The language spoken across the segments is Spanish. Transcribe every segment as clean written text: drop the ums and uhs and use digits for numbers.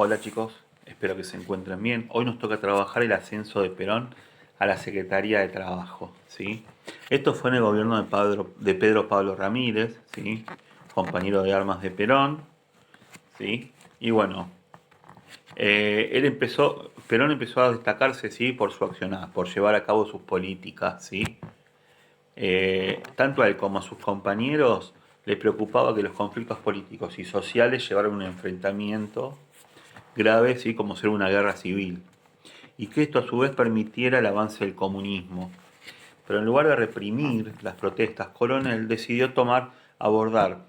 Hola chicos, espero que se encuentren bien. Hoy nos toca trabajar el ascenso de Perón a la Secretaría de Trabajo, ¿sí? Esto fue en el gobierno de Pedro Pablo Ramírez, ¿sí? Compañero de armas de Perón, ¿sí? Y bueno, Perón empezó a destacarse, ¿sí? Por su accionar, por llevar a cabo sus políticas, ¿sí? Tanto a él como a sus compañeros les preocupaba que los conflictos políticos y sociales llevaran a un enfrentamiento grave, ¿sí? Como ser una guerra civil, y que esto a su vez permitiera el avance del comunismo. Pero en lugar de reprimir las protestas, Coronel decidió abordar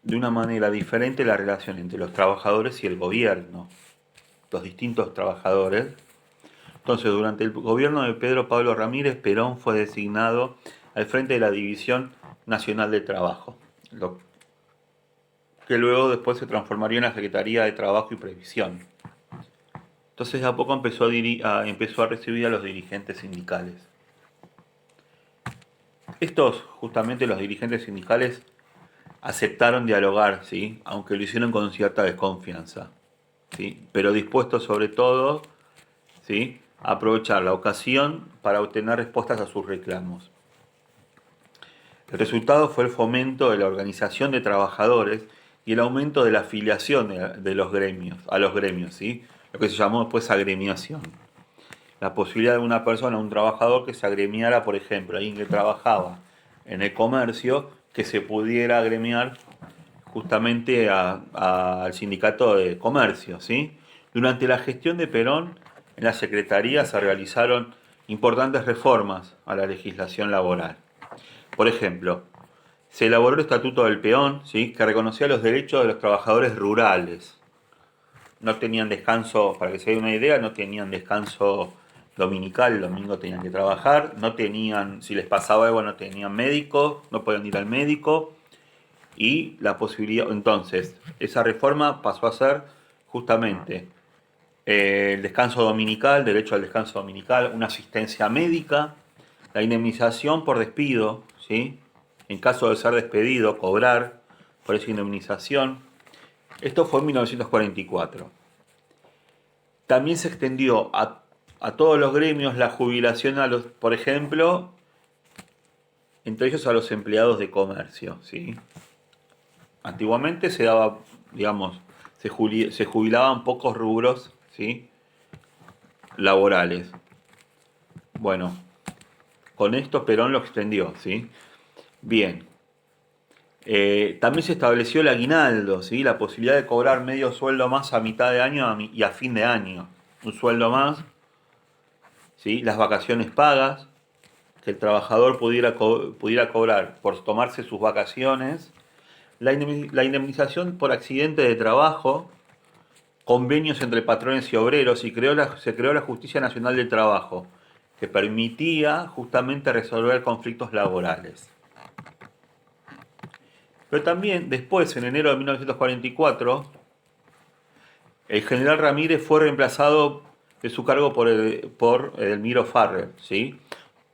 de una manera diferente la relación entre los trabajadores y el gobierno, los distintos trabajadores. Entonces, durante el gobierno de Pedro Pablo Ramírez, Perón fue designado al frente de la División Nacional de Trabajo, lo que luego después se transformaría en la Secretaría de Trabajo y Previsión. Entonces, de a poco empezó a recibir a los dirigentes sindicales. Estos, justamente los dirigentes sindicales, aceptaron dialogar, ¿sí? Aunque lo hicieron con cierta desconfianza, ¿sí? Pero dispuestos sobre todo, ¿sí? A aprovechar la ocasión para obtener respuestas a sus reclamos. El resultado fue el fomento de la organización de trabajadores y el aumento de la afiliación de los gremios, a los gremios, ¿sí? Lo que se llamó después agremiación. La posibilidad de una persona, un trabajador que se agremiara, por ejemplo, alguien que trabajaba en el comercio, que se pudiera agremiar justamente al sindicato de comercio, ¿sí? Durante la gestión de Perón, en la Secretaría se realizaron importantes reformas a la legislación laboral. Por ejemplo, se elaboró el Estatuto del Peón, ¿sí? Que reconocía los derechos de los trabajadores rurales. No tenían descanso, para que se dé una idea, no tenían descanso dominical, el domingo tenían que trabajar, no tenían, si les pasaba algo, no tenían médico, no podían ir al médico, y la posibilidad, entonces, esa reforma pasó a ser justamente el descanso dominical, derecho al descanso dominical, una asistencia médica, la indemnización por despido, ¿sí? En caso de ser despedido, cobrar por esa indemnización. Esto fue en 1944. También se extendió a todos los gremios la jubilación a los, por ejemplo, entre ellos a los empleados de comercio, ¿sí? Antiguamente se daba, digamos, se jubilaban pocos rubros, ¿sí? Laborales. Bueno, con esto Perón lo extendió, ¿sí? Bien. También se estableció el aguinaldo, ¿sí? La posibilidad de cobrar medio sueldo más a mitad de año y a fin de año. Un sueldo más, ¿sí? Las vacaciones pagas, que el trabajador pudiera cobrar por tomarse sus vacaciones. La indemnización por accidente de trabajo, convenios entre patrones y obreros, y se creó la Justicia Nacional del Trabajo, que permitía justamente resolver conflictos laborales. Pero también después, en enero de 1944, el general Ramírez fue reemplazado de su cargo por Edelmiro Farrer, ¿sí?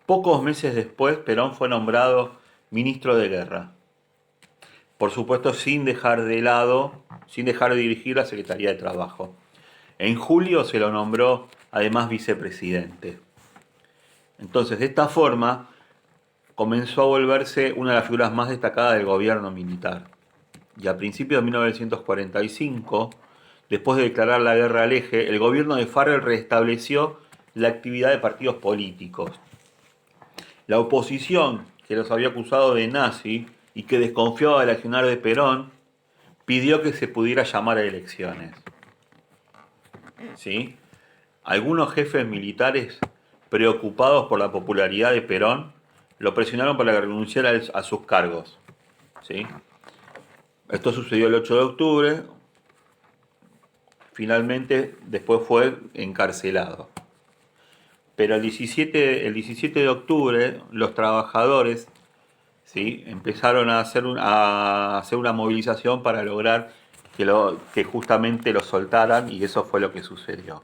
Pocos meses después, Perón fue nombrado ministro de Guerra. Por supuesto, sin dejar de dirigir la Secretaría de Trabajo. En julio se lo nombró además vicepresidente. Entonces, de esta forma, comenzó a volverse una de las figuras más destacadas del gobierno militar. Y a principios de 1945, después de declarar la guerra al eje, el gobierno de Farrell restableció la actividad de partidos políticos. La oposición, que los había acusado de nazi y que desconfiaba del accionar de Perón, pidió que se pudiera llamar a elecciones. ¿Sí? Algunos jefes militares, preocupados por la popularidad de Perón, lo presionaron para que renunciara a sus cargos. ¿Sí? Esto sucedió el 8 de octubre. Finalmente, después fue encarcelado. Pero el 17 de octubre, los trabajadores, ¿sí? Empezaron a hacer una movilización para lograr que justamente lo soltaran, y eso fue lo que sucedió.